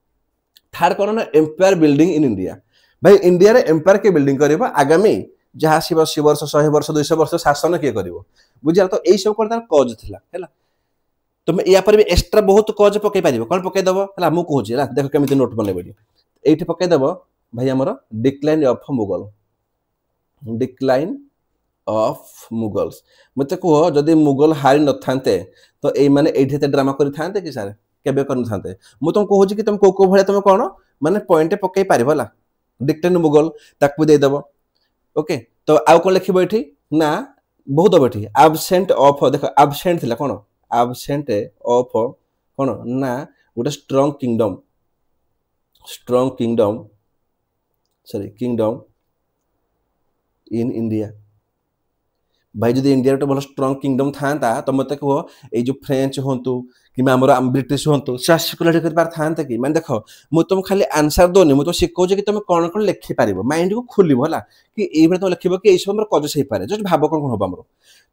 थर्ड कोन ना एम्पायर बिल्डिंग इन इंडिया भाई इंडिया रे एम्पायर के बिल्डिंग करबो आगामी जहा 80 वर्ष 100 वर्ष 200 वर्ष शासन के करबो बुझिया तो एई सब कोन तार कॉज थिला हैला तुम या पर भी एक्स्ट्रा बहुत कॉज पके पारिबो कोन पके दबो हैला मु कहूची हैला देखो केमिति नोट बनेबडी एठी पके दबो भाई हमर decline of Mughal decline of Mughals मते को जदी मुगल हारि न थांते तो एई माने एठी ते ड्रामा करि थांते कि सर केबे करन थांते मु तुम कहूची कि तुम को भले तुम कोन माने पॉइंट पके पारिबो ला डिक्टेन मुगल ताकू दे दबो ओके तो आउ कोन लिखिबो एठी ना बहुत बेठी एब्सेंट ऑफ देखो एब्सेंट थिला कोन एब्सेंट ऑफ कोन ना गोटे strong kingdom sorry kingdom in India भाई जदि इंडिया रे भलो स्ट्रांग किंगडम थांता तो मते को ए जो फ्रेंच होंतु कि हमर ब्रिटिश होंतु शासकुलटी कर पार थांते कि माने देखो मु तुम खाली आंसर दोनी मु तो सिखौ जे कि तुम कोन कोन लिखि पारिबो माइंड को खोलिबो हला कि एई बेर तो लिखिबो कि एई सब हमर कज सही पारे जस्ट भाबो कोन होबा हमर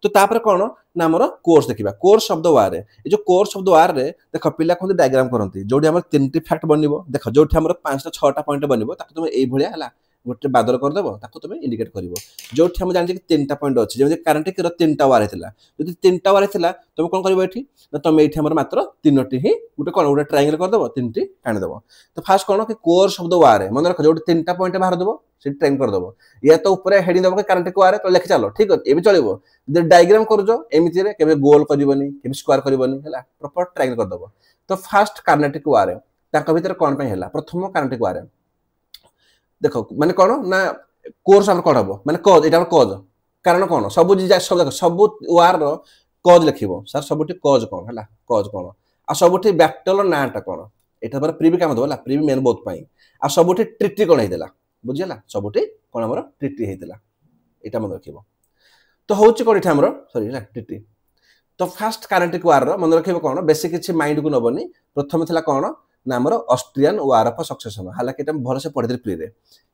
तो तापर कोन ना हमर कोर्स देखिबा कोर्स शब्द वार रे ए जो कोर्स शब्द वार रे देखो पिला कोन डायग्राम करंती जोडी हमर तीनटी फैक्ट बनिबो देखो जोठी हमर 5 टा 6 टा पॉइंट बनिबो ताकि तुम एई भलिया हला गोटे बादल कर देबो ताको तुम इंडिकेट करिवो जोठी हम जानि कि तीनटा पॉइंट अछि जेमे करंट के तीनटा वार हेतला जदि तीनटा वार हेतला तुम कोन करिवो एठी ना तुम एठी हमर मात्र तीनटी ही गोटे कोन गोटे ट्रायंगल कर देबो तीनटी कान देबो तो फास्ट कोन कि कोर शब्द वार मन रख जोटी तीनटा पॉइंट बाहर देबो से ट्रायंगल कर देबो या तो ऊपर हेडिंग देबो कि करंट के वार तो लिख चलो ठीक है ए भी चलिबो जदि डायग्राम करजो एमिति रे केबे गोल करिवोनी केबे स्क्वायर करिवोनी हला प्रॉपर ट्रायंगल कर देबो तो फास्ट कार्नेटिक वार ताका भीतर कोन पय हला प्रथम कार्नेटिक वार देखो माने कोन ना कोर्स हम कोन हबो माने कॉज एटा कॉज कारण कोन सब सब देखो सब वार रो कॉज लिखिबो सर सबठी कॉज कोन हला कॉज कोन आ सबठी बैटल नाटा कोन एटा पर प्रीवी काम दो हला प्रीवी मेन बहुत पई आ सबठी ट्रिटी कोन हेतला बुझियला सबठी कोन हमर ट्रिटी हेतला एटा मन रखिबो तो होची कोन एटा हमर सॉरी हला ट्रिटी तो फास्ट कार्नेटिक वार रो मन रखिबो कोन बेसिक किछि माइंड को नबनी प्रथम थिला कोन ना हमर ऑस्ट्रियन वार ऑफ सक्सेशन हालांकि एटा भर से पढि दे प्री रे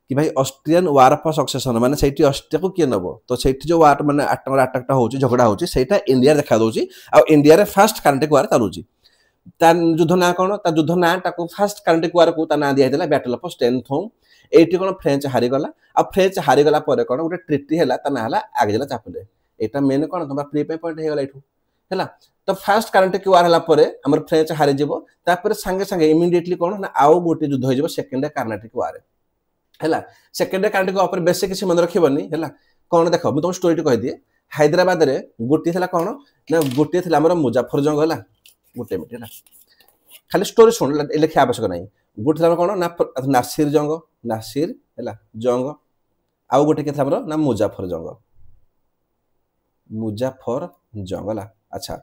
कि भाई ऑस्ट्रियन वार ऑफ सक्सेशन माने सेठी ऑस्ट्रिया को के नबो तो सेठी जो वार माने अटकटा होची झगड़ा होची सेटा इंडिया देखा दोची आ इंडिया रे फास्ट कार्नेटिक वार चालुची ता युद्ध ना कोन ता युद्ध ना ताको फास्ट कार्नेटिक वार को ता ना दिया देला बैटल ऑफ स्टेनथोम एठी कोन फ्रेंच हारि गला आ फ्रेंच हारि गला परे कोन गोटे ट्रिटी हैला ता ना हला आगे जला चापले एटा मेन कोन तमरा प्री पे पॉइंट हे गला एठू हैला तो फास्ट कार्नेटिक वार हला परे हमर फ्रेंच हारि जिवो तापर संगे संगे इमीडिएटली कोन ना आउ गोटे युद्ध हो जिवो सेकंड कार्नेटिक वार हैला सेकंड कार्नेटिक ऊपर बेसिक किछि मन रखिबनी हैला कोन देखो मु तुम स्टोरी कहि दिए हैदराबाद रे गोटी थला कोन ना गोटी थला हमर मुजफ्फर जंग हला गोटे मिनिट हैला खाली स्टोरी शुण लिखा आवश्यक नहीं गोटे था कौन ना नासिर जंग नासिर है जंग आउ गोटे के ना मुजाफर जंग मुजाफर जंग है अच्छा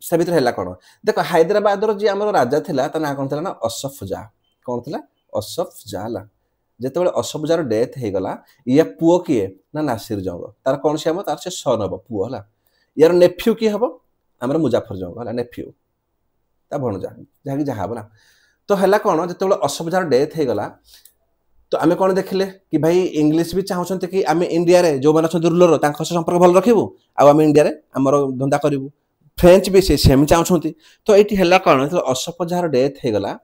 से भर है कौन देख हैदराबाद जी आम राजा थिला ता ना कौन थिला ना असफ जा कौन थिला असफ जा है जिते असफ जार डेथ हो गला या पुओ किए ना नासिर जंग तार कौन सी हम तार से सन हम पुओ है यार नेफ्यू किए हम आम मुजाफर जंग है नेफ्यू ता भणजा जहाँकि जहाँ बोला तो है कौन जो असफ जार डेथ हो गला तो आम कौन देखिले कि भाई इंग्लिश भी चाहते कि आम इंडिया रे जो मैंने रूलर संपर्क भल रखू आम इंडिया रे आमर धंदा करूँ फ्रेंच भी सेम चाहते तो ये है कौन असफ जार डेथ हो गला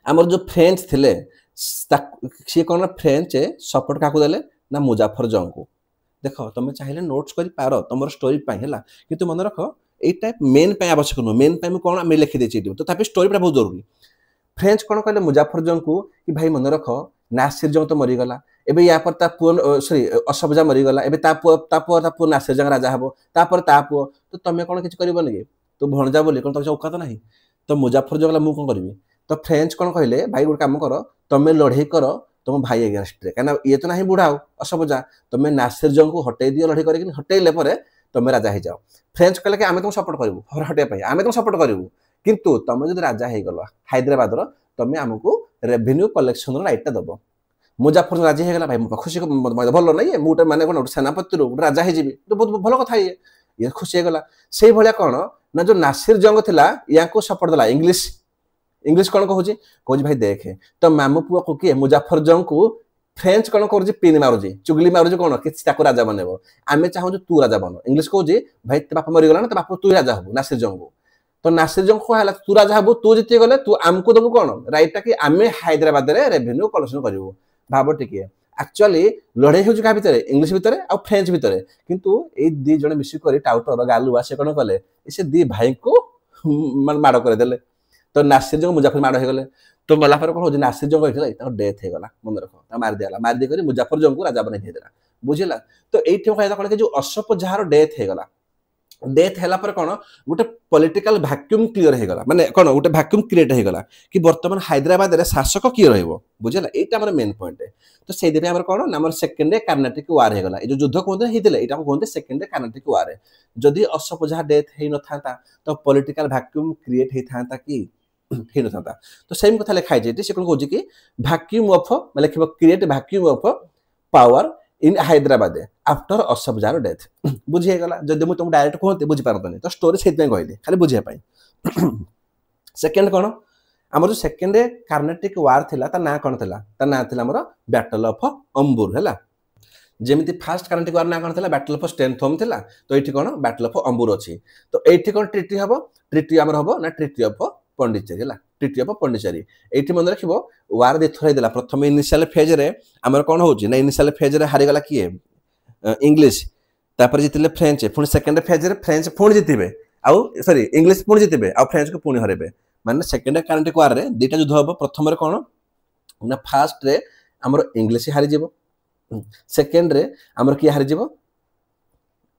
आमर जो फ्रेंच थे सी कौन फ्रेंच सपोर्ट क्या देले ना मुजाफर जंग को देख तुम चाहिए नोट्स कर पार तुम स्टोरी है कि मन रख यहीटा मेन आवश्यक नुह मेन कौन आम लिखिदे तो स्टोरी बहुत जरूरी फ्रेंच कौन कहले मुजाफर जंग को कि भाई मन रख नासिर जंग तो मरीगला एबे या पर पुओ सॉरी असफ जा मरीगला एबे पुओ नासिर जंग राजा हम तापर ता पुओ तो तुम कौन किसी कर तो भणजा बोली कौन तुम औकात ना तो मुजाफर जंग मुझे कौन करी तो फ्रेंच कौन कहले भाई गोटे कम कर तुम लड़े कर तुम भाई अगेंस्ट कहीं ये तो ना बुढ़ा असफ जा तुम नासिर जंग को हटे दियो लड़े कर हटेले तुम राजा हो जाओ फ्रेंच कहले कि आम तुम सपोर्ट करूँ हटाई आम तुम सपोर्ट करूँ किंतु तुम जो राजा हो गल हैदराबाद तुम आमको रेवेन्यू कलेक्शन राइटा दब मुजाफर राजी होगा भाई खुशी भल ना ये मुझे मैंने कौन सेनापति राजा हो तो बहुत भल कथा ये खुशी होगा से भाया कौन ना जो नासिर जंग थिला या सपोर्ट देला इंग्लिश इंग्लिश कौन कहूँ भाई देखे तो मामू पुओ को किए मुजाफर जंग को फ्रेंच कौन कर पिन मारुची चुगली मारुची कौन कि राजा बनब आम चाहूँ तू राजा बन इंग्लिश कहूँ भाई ते बापा मरीगला ना तो बाप तू राजा हबू नासिर जंग को तो नासिर जंग को तू राजा हबू तू जीती गले तू आमको दबू कौन राइटा कि आम हैदराबाद में रेवेन्यू कलेक्शन करूँ भाव टिके एक्चुअली लड़ाई हो क्या भितर इंग्लिश भितर आ फ्रेंच भितर किंतु ये दी जन मिसिक टाउटर गालुआ से कौन कले से दी भाई को माड़ करदे तो नासिर जंग मुजाफर माड़ हो गले तो गला कौन हो नासिर जंग होता डेथ होगा मन रख मार दिया मार दी मुजाफर जंग को राजा बना देला बुझेगा तो ये कौन कि जो असफ जार डेथ होगा डेथ है कौन गोटे पॉलिटिकल वैक्यूम क्लियर हो गला माने कौन गोटे वैक्यूम क्रिएट हो गला कि बर्तमान हैदराबाद रे शासक किए रहिबो बुझेला एटा हमर मेन पॉइंट है तो से दिन हमर कौन हमर सेकंड कार्नाटिक वार हो गला ए जो युद्ध कहते हेतिले एटा को कहते सेकंड कार्नाटिक वार है जदि असफ जहा डेथ हे न थाता तो पॉलिटिकल वैक्यूम क्रिएट हे थाता कि हे न थाता तो सेम कथा लिखा है से कौन कहूँ कि वैक्यूम ऑफ लिखिबो create vacuum of power in Hyderabad after Asaf Jah death बुझीगला जदि मुझे तुम डायरेक्ट कहते बुझीपारतनी तो स्टोरी से कहली खाली बुझापी सेकेंड कौन आम जो सेकेंड कार्नाटिक वार थिला ता ना कौन थिला ता ना थिला हमर बैटल ऑफ अंबुर है जमी फास्ट कार्नाटिक वार ना कौन थिला बैटल ऑफ स्टेनथोम थिला तो ये कौन बैटल ऑफ अंबुर अच्छी तो ये कौन ट्रिटी हम ट्रिटी आमर हम ना ट्रिटी ऑफ पंडिचेरी है ट्रिटी ऑफ पंडिचेरी ये मन रख वार दी थर देला प्रथम इनिशियल फेज रे आमर कौन हो इनिशियल फेज रे हारीगला किए इंग्लिश तापर जीतिले फ्रेंच पुणी सेकेंड फेज रे फ्रेंच पुणी जीतबे आउ सॉरी इंग्लिश पुणी जीतबे आ फ्रेंच को पुणी हरेबे माने सेकेंड कार्नाटिक वार रे दुटा युद्ध हम प्रथम रे कौन ना फास्ट रे आमर इंग्लिश हारी जीवो सेकेंड रे आमर किए हारी जीवो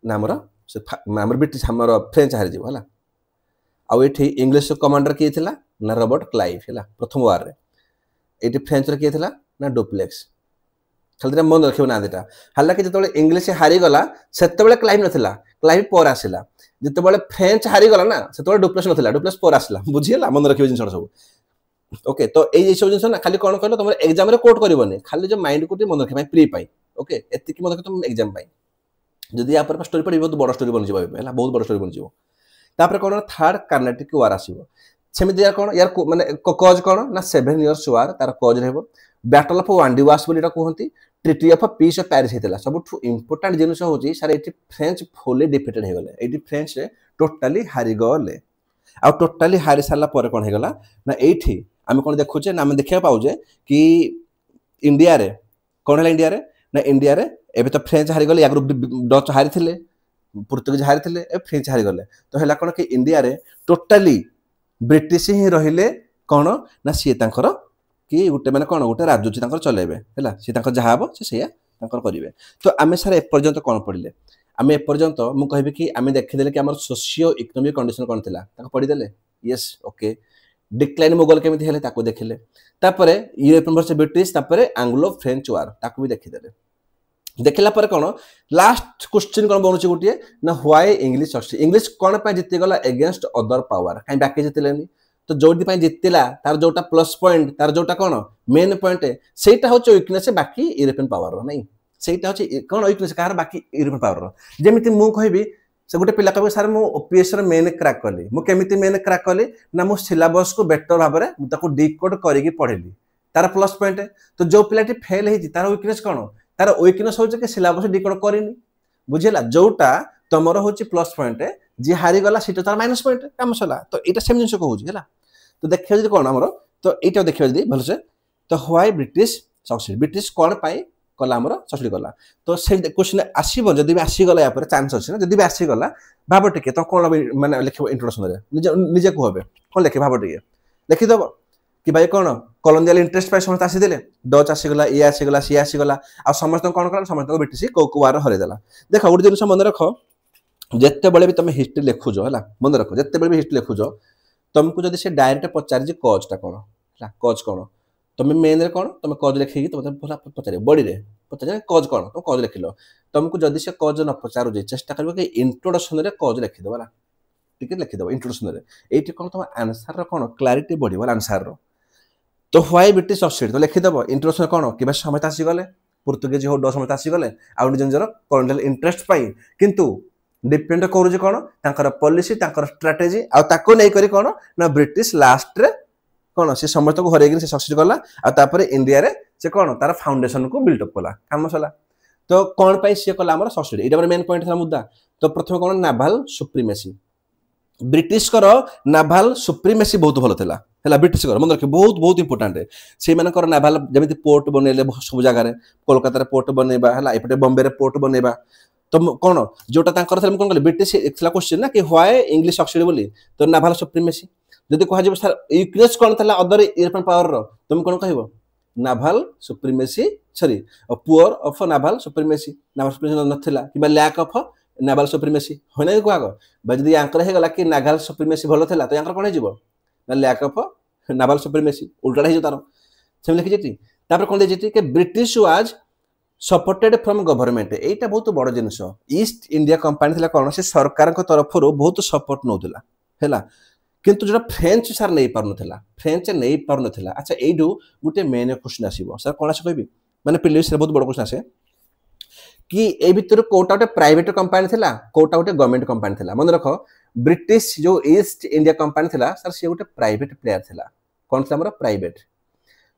ना आमर ब्रिटिश आमर फ्रेंच हारी जीवो हला आउ ये इंग्लिश कमांडर किए थिला ना रॉबर्ट क्लाइव है प्रथम वार रे ये फ्रेंच रे किए थिला ना डुप्लेक्स खाली मन रखियो ना देटा हालांकि जो इंग्लिश हारीगला से क्लाइव नाला क्लाइव पर आसला जिते फ्रेंच हारीगला ना से डुप्लेक्स नाला डुप्लेक्स पर आसला बुझीगला मन रखियो जिन सब ओके तो ये सब जिन ना खाली कौन कहल तुम एग्जाम रे कोट करबनी खाली जो माइंड को मन रखा प्री पाई ओके एति मन रख तुम एग्जाम पाई जदि या पर स्टोरी पढ़ी बहुत बड़ स्टोरी बन जाए बहुत बड़ स्टोरी बन जाए तापर कौन थर्ड कार्नाटिक वार आसो सेमती यार कौन यार माने कज कौन ना 7 इयर्स वार तार कज रह बैटल ऑफ वांडीवास बोली कहती treaty of peace of Paris होता सब इंपोर्टाट जिन हूँ सार ये फ्रेंच फुली डिफिटेड हो गले ये फ्रेंच टोटाली हारीगले आ टोटाली हारी सारा कौन होगा ना ये आम कौन देखुचे ना आम देखा पाचे कि इंडिया रे कौन है इंडिया रे ना इंडिया रे एबे तो फ्रेंच हारीगले या डच हारी पुर्तुगीज हारी फ्रेंच हारीगले तो है कौन कि इंडिया रे टोटाली ब्रिटिश ही रहिले कौन ना सी कि गोटे मैंने कौन गोटे राजुची चलेबे है सी जहाँ हम से करेंगे तो आम सारे एपर्यंत कौन पढ़ले आम एपर्यंत मुझे कि आम देखीदे कि आम सोशियो इकोनॉमिक कंडीशन कौन थी पढ़ीदे येस ओके डिक्लाइन मुगल केमिति हेले ताको देखिले तापरे यूरोपियन वर्सेस ब्रिटिश तापरे एंग्लो फ्रेंच वार ताको भी देखिदेले देखला पर कोन लास्ट क्वेश्चन कोन बनउची गुटिए ना व्हाई इंग्लिश सक्सेस इंग्लिश कोन पे जिति गला अगेंस्ट अदर पावर काई बाकी जितिलेनी तो जोडी पे जितिला तार जोटा प्लस पॉइंट तार जोटा कोन मेन पॉइंट सेटा होच वीकनेस बाकी यूरोपियन पावर नै सेटा होच कोन वीकनेस कार बाकी यूरोपियन पावर जेमिति मु कहबी से गोटे पिला कहबे सर मु ओपीएस रो मेन क्रैक करली मु केमिति मेन क्रैक करली ना मु सिलेबस को बेटर भाबरे मु ताको डिकोड करिकि पढेली तार प्लस पॉइंट तो जो पिलाटी फेल हेजी तार वीकनेस कोन तार वीकनेस होचे कि सिलेबस डिकोड करिनी बुझिला जोटा तमरो होची प्लस पॉइंट जे हारी गला सिटा तार माइनस पॉइंट काम सला तो एटा सेम जिंस कहूची हला तो देखियो जदी कोन हमरो तो एटा देखियो जदी भलसे तो व्हाई ब्रिटिश सक्सेस ब्रिटिश कोन पाई कला हमरो सक्सेस गला तो से क्वेश्चन आसीबो जदी भी आसी गला या पर चांस अछि ना जदी भी आसी गला भाबो टिके तो कोन माने लिखिबो इंट्रोडक्शन रे निजे कहबे कोन लिखि भाबो टिके लिखि दबो कि भाई कोन कॉलोनियल इंटरेस्ट पाई समस्त आसी देले डच आसी गला ए आसी गला सी आसी गला आ समस्त कोन करला समस्त ब्रिटिश को वार हरे देला देखो गुड दिन मन रखो जत्ते बेले भी तुम हिस्ट्री लिखुजो हला मन रखो जत्ते बेले भी हिस्ट्री लिखुजो तुमको जदी से डायरेक्ट पचार जे कॉजटा कोन हला कॉज कोन तुम मेन रे कोन तुम कॉज लिखि तुम भला पचारे बॉडी रे पचारे कॉज कोन तुम कॉज लिखिलो तुमको जदी से कॉज न पचारु जे चेष्टा करबो कि इंट्रोडक्शन रे कॉज लिखि दो हला टिके लिखि दो इंट्रोडक्शन रे एठी कोन तुम आंसर रो कोन क्लैरिटी बॉडी वाला आंसर रो तो व्हाई ब्रिटिश सक्सेस तो लिखि दबो इंट्रोडक्शन कोन कि बस समय आसी गले पुर्तगाली हो 10 समय आसी गले आ निजर कॉलोनियल इंटरेस्ट पाई किंतु डिपेंड करू जे कोन तांकर पॉलिसी तांकर स्ट्रेटजी आ ताको नै करी कोन ना ब्रिटिश लास्ट रे कोन से समस्त को हरेगिन से सक्सेस गला आ तापरे इंडिया रे से कोन तार फाउंडेशन को बिल्ड अप कला काम सला तो कोन पाई से कला हमर सक्सेस एटा मेन पॉइंट था मुद्दा तो प्रथम कोन नाभाल सुप्रीमेसी ब्रिटिश कर नाभाल सुप्रीमेसी बहुत भलो थिला हला ब्रिटिश कर मन रखे बहुत बहुत इंपोर्टेंट है से माने कर नाभाल जेमिति पोर्ट बनेले सब जगह रे कोलकाता रे पोर्ट बनेबा हला एपटे बॉम्बे रे पोर्ट बनेबा तो कोन जोटा तांकर थले कोन कहले ब्रिटिश एक्सला क्वेश्चन ना कि व्हाई इंग्लिश सक्सेस बोली तो नाभाल सुप्रीमेसी जदी कहा जे सर वीकनेस कोन थला अदर यूरोपियन पावर रो तुम कोन कहबो naval supremacy sorry poor of naval supremacy naval supremacy नथिला किबा लैक ऑफ नाभाल सुप्रीमेसी होनै को आगो बजदी यांकर हे गला कि नाभाल सुप्रीमेसी भलो थला तो यांकर कोन हे जिवो ना लैक ऑफ नाभाल सुप्रीमेसी उल्टा हे जो तारो सेम लिखि जेती तापर कोन दे जेती कि British was supported from government एटा बहुत बड़ जिंस ईस्ट इंडिया कंपनी थला कोन से सरकार को तरफ रो बहुत सपोर्ट नोथला हैला किंतु जो फ्रेंच सर नहीं पारनथला फ्रेंच नहीं पारनथला अच्छा एडू गुटे मेन क्वेश्चन आसीबो सर कोन आसे कहबी माने प्रीवियस रे बहुत बड़ क्वेश्चन आसे कि ए भीतर कोटा गोटे प्राइवेट कंपनी थिला कोटा गोटे गवर्नमेंट कंपनी थिला मन रखो ब्रिटिश जो ईस्ट इंडिया कंपनी थिला सर से गोटे प्राइवेट प्लेयर थिला कोन थिला हमर प्राइवेट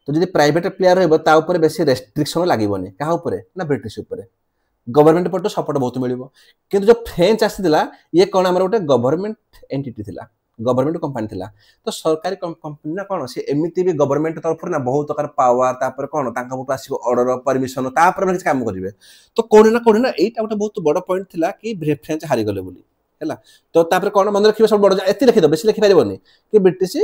तो जदी प्राइवेट प्लेयर रहबो ता ऊपर बेसी रेस्ट्रिक्शन लागिबोनी का ऊपर ना ब्रिटिश ऊपर गवर्नमेंट पटो सपोर्ट बहुत मिलिबो किंतु जो फ्रेंच आसीदिला ये कोन हमर गोटे गवर्नमेंट एंटिटी थिला गवर्नमेंट कंपनी थिला तो सरकारी कंपनी ना कोन से एमिति भी गवर्नमेंट तरफ ना बहुत प्रकार पावर तापर कोन तांका बुट आसीबो ऑर्डर परमिशन तापर किछ काम करिवे तो कोन ना एटा गोटे बहुत बड़ पॉइंट थिला कि फ्रेंच हारि गले बोली हैला तो तापर कोन मन रखिबो सब बड़ एति लिखि दो बेसी लिखि पारिबोनी कि ब्रिटिश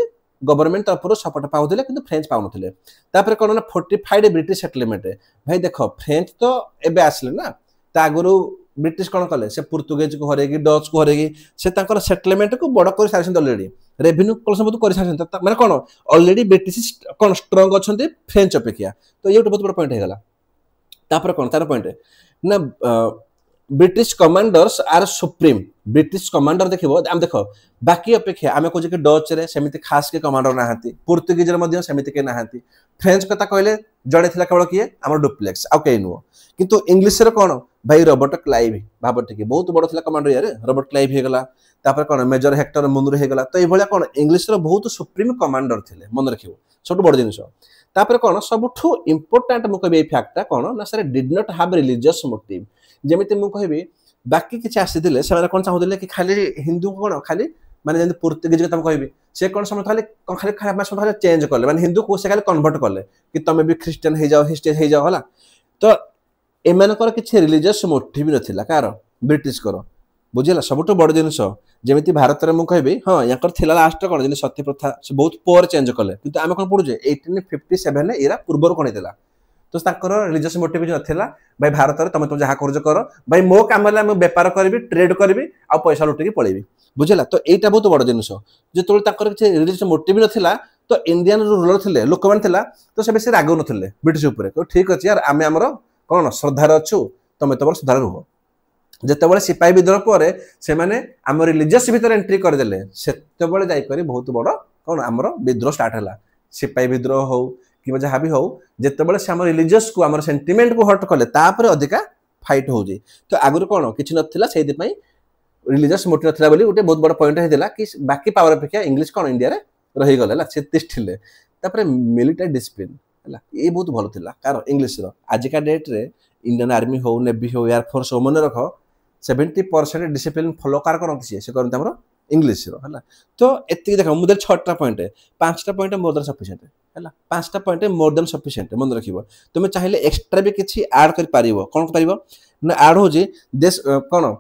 गवर्नमेंट तरफ सपोर्ट पाउथिले किंतु फ्रेंच पाउनथिले तापर कोन ना फोर्टिफाइड ब्रिटिश सेटलमेंट भाई देखो फ्रेंच तो एबे आसले ना ता आगुरु ब्रिटिश कोन कले से पुर्तगाली को हरेगी डच को हरेगी से तांकर सेटलमेंट को बड़ कर सारसन ऑलरेडी रेवेन्यू कलेक्शन बहुत कर सारसन माने कोन ऑलरेडी ब्रिटिश कोन स्ट्रांग अछंती फ्रेंच अपेक्षा तो ये बहुत बड़ पॉइंट हे गला तापर कोन तार पॉइंट ना British commanders are supreme British commander देखिबो हम देखो बाकी अपेक्षा आमे को जे कि डच रे सेमिति खास के कमांडर नाहांती पुर्तगाली रे मध्ये सेमिति के नाहांती फ्रेंच कथा कहले जड़े थिला केवल किए हमर डुप्लेक्स आ के नुओ किंतु इंग्लिश रे कोन भाई रॉबर्ट क्लाइव भाबट के बहुत बड़ थिला कमांडर यार रॉबर्ट क्लाइव हे गला तापर कोन मेजर हेक्टर मुंदुर हे गला तो ए भलिया कोन इंग्लिश रे बहुत सुप्रीम कमांडर थिले मन रखिबो सब बड़ जिंस तापर कोन सबठु इंपोर्टेंट मु कहबे फैक्टटा कोन ना सर did not have religious motive जेमिति मु कहबी बाकी किछ आसीदिले से कोन चाहुदिले कि खाली हिंदू कोन खाली माने जंत पुर्तगाली तुम कहबी से कोन समय खाली खाली खाली चेंज करले माने हिंदू को से खाली कन्वर्ट करले कि तमे भी क्रिश्चियन हे जाओ हिस्ट्री हे जाओ हला तो एमानकर किछ रिलीजियस मोटिव नथिला कार ब्रिटिश कर बुझिला सबटो बड़ जिंस जेमिति भारत रे मु कहबी हां याकर थिला लास्ट कोन जिन सत्य प्रथा से बहुत पोर चेंज करले किंतु आमे कोन पडुजे 1857 ने एरा पूर्वर कोन हेतला तो ताकर रिलीजियस मोटिव नथिला भाई भारत रे तमे जहा करज कर भाई मो काम ले हम व्यापार करबी ट्रेड करबी आ पैसा लुटी के पळेबी बुझिला तो एटा बहुत बड़ जिंस जे तोल ताकर किछ रिलीजियस मोटिव नथिला तो इंडियन रूलर थे लोक मैंने तो से बेस रागु नथिले ब्रिटिश उपर ठीक अच्छे यार आम आमर कौन श्रद्धार अच्छु तुम तुम श्रद्धार रुह जिते सिपाही विद्रोह पर से आम रिलीजियस भितर एंट्री करदे से बहुत बड़ कौन आमर विद्रोह स्टार्ट है सिपाही विद्रोह हो कि जहाँ भी हो जिते से आम रिलीजियस को आम सेंटिमेंट को हर्ट कले अधिका फाइट हो तो आगुरी कौन कि नाला से रिलीजियस मोटिव नाला गोटे बहुत बड़ पॉइंट होता कि बाकी पावर अपेक्षा इंग्लिश कौन इंडिया रे रहीगले से तिष्ठिले मिलिटारी डिसिप्लिन है ये बहुत भल था कार इंग्लिश आजिका डेट रे इंडियन आर्मी हो नेवी हो एयरफोर्स हो मन रख 70% डिसिप्लिन फॉलो कार करते से करते आम इंग्लिश है तो ये देख मुझे 6टा पॉइंट 5टा पॉइंट मोर देन सफिशिएंट है 5टा पॉइंट मोर देन सफिशिएंट मन रख तुम चाहिए एक्सट्रा भी किसी ऐड कर कौन कर ऐड हो देश कौन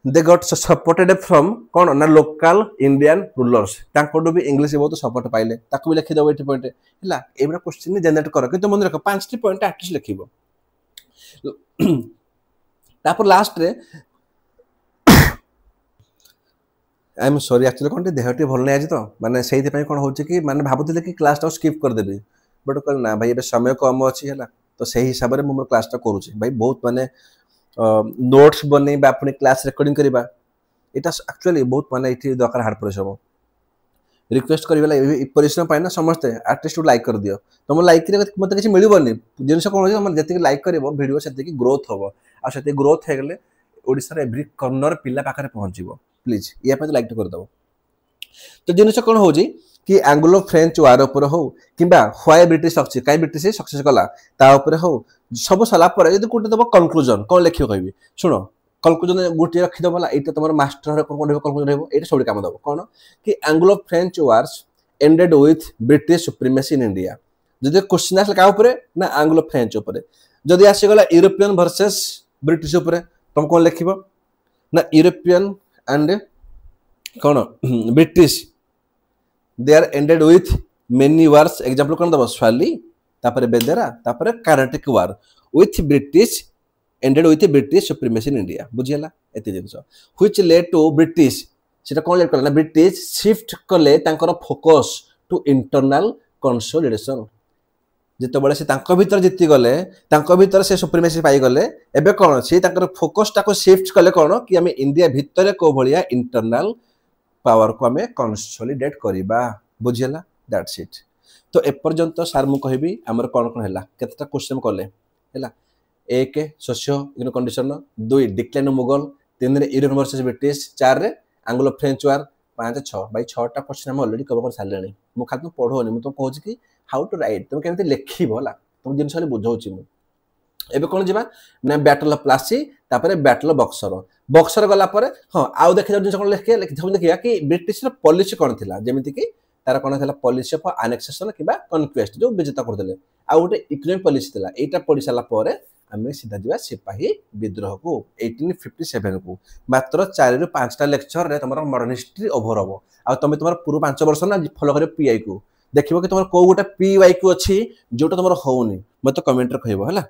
दे गॉट सपोर्टेड फ्रॉम कौन ना लोकल इंडियन रूलर्स तांकोडू भी इंग्लिश बहुत सपोर्ट पाइले ताको भी लिखि दो 80 पॉइंट हैला एबरा क्वेश्चन जनरेट कर किंतु मन रख 5टी पॉइंट एटलीस्ट लिखिबो तापर लास्ट रे आई एम सॉरी एक्चुअली कोन देहटी भल नै आज तो माने सेहि पई कोन होची कि माने भाबुतले कि क्लास टा स्किप कर देबी बट कल ना भाई एबे समय कम अछि हैला तो सेहि हिसाब रे मोर क्लास टा करूची भाई बहुत माने नोट्स बने अपने क्लास रिकॉर्डिंग करबा एटा एक्चुअली बहुत माने इठी दरकार हार्ड परिश्रम रिक्वेस्ट करबा परिश्रम पाए ना समस्त आर्टिस्ट लाइक कर दियो तुम लाइक रे मते किछ मिलिबोनी जिनस कोन हो जति लाइक करबो वीडियो सेति ग्रोथ होबो आ सेति ग्रोथ हे गेले ओडिसा रे एवरी कॉर्नर पिला पाखरे पहुंचीबो प्लीज या पे लाइक कर दबो तो जिनस कोन हो जी कि एंग्लो फ्रेंच वार ऊपर हो किबा व्हाई ब्रिटिश सक्सेस काई ब्रिटिश सक्सेस कला ता ऊपर हो सब सला पर यदि कोटे दबो कंक्लूजन कोन लिखियो कहबी सुनो कंक्लूजन गुटी रखि दबला एटा तमर मास्टर कोन रहबो कंक्लूजन रहबो एटा सोडी काम दबो कोन कि Anglo French wars ended with British supremacy in India जदि क्वेश्चन आसला का ऊपर ना एंग्लो फ्रेंच ऊपर जदि आसी गला यूरोपियन वर्सेस ब्रिटिश ऊपर तुम कोन लिखिबो ना यूरोपियन एंड कोन British they are ended with many wars example कोन दबो स्वाली तापर बेदेरा तापर कार्नाटिक वार with british ended with british supremacy in india बुझियला एते जिंस which led to british सेटा कोन लेट करला ब्रिटिश शिफ्ट कले तांकर फोकस टू इंटरनल कंसोलिडेशन जेते बळे से तांको भीतर जित्ति गले तांको भीतर से सुप्रीमेसी पाई गले एबे कोन से तांकर फोकस टाको शिफ्ट कले कोन कि हम इंडिया भीतर को भलिया इंटरनल पावर को हमें कंसोलिडेट करिबा बुझियला दैट्स इट तो ए पर्यंत सर मु कहबी हमर कोन कोन हैला केतटा क्वेश्चन करले हैला 1 socio economic condition 2 decline Mughal 3 रे यूरोपियन वर्सेस ब्रिटिश 4 रे एंग्लो फ्रेंच वार 5 6 भाई 6टा क्वेश्चन हम ऑलरेडी कवर कर सारलेनी मु खाली पढोनी मु तो कहूची कि हाउ टू राइट तुम केमते लिखिबो होला तुम जिनस वाली बुझौची मु एबे कोन जिबा ना बैटल ऑफ प्लासी तापर बैटल ऑफ बक्सर गला पर हां आउ देखि जिनस कोन देखिया कि ब्रिटिश र पॉलिसी कोन थिला जेमिति कि तार कोन थिला पॉलिसी ऑफ एनेक्सेशन किबा कन्क्वेस्ट जो विजेता कर देले आ गोटे इकोनॉमिक पॉलिसी थिला एटा पढि साला पर हमें सीधा जिबा सिपाही विद्रोह को 1857 को मात्र 4 रु 5टा लेक्चर रे तमरा मॉडर्न हिस्ट्री ओवर होबो आ तमे तमरा पूरा 5 वर्ष ना फॉलो करे पीआई को देखिबो कि तमरा को गोटे पीवाई को अछि जोटा तमरा होउनी मते कमेंट रे कहबो हला।